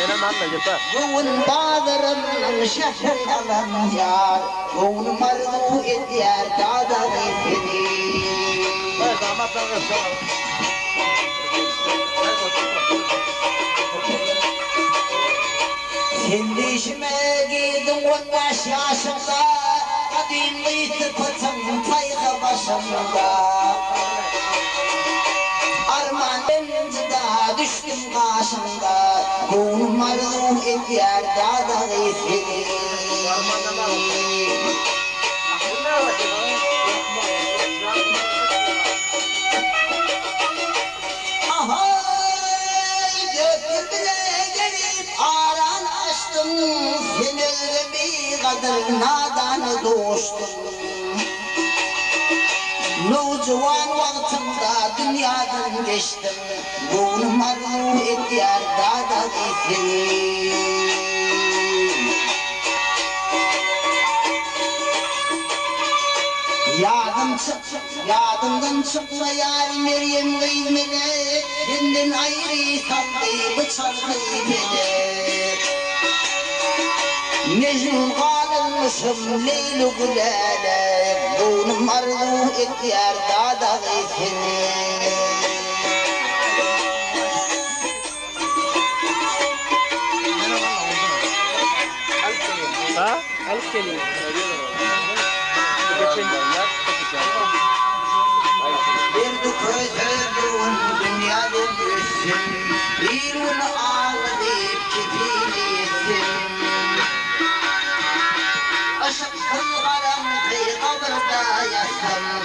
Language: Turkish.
Bugün bağlarımın şehrin alan yar, Bugün marzu edyer dağda gifini. Sen işime giydin 15 yaşında, Kadimliydi pıtım tayga başımda. Armanımcıda düştüm karşımda, Gonum arzu edyer dağda gifini. Sen bir kadar nadan doğuştun. Nucuvan vaktimda dünyadan geçtim. Gonum arzu edyer dağda gifini. Yadımdan çıkma yar Meryem kıymene, Benden ayrı saldı bıçak kıymene. Mecnun kalınmışım Leyli Gülen'e, Gonum arzu edyer dağda gifini. Ha? Alıp geliyor. Bir közüm dünyada düşsün, Bir un ağlayıp kefiliysin. Aşık kılgaram kabrda yatsam,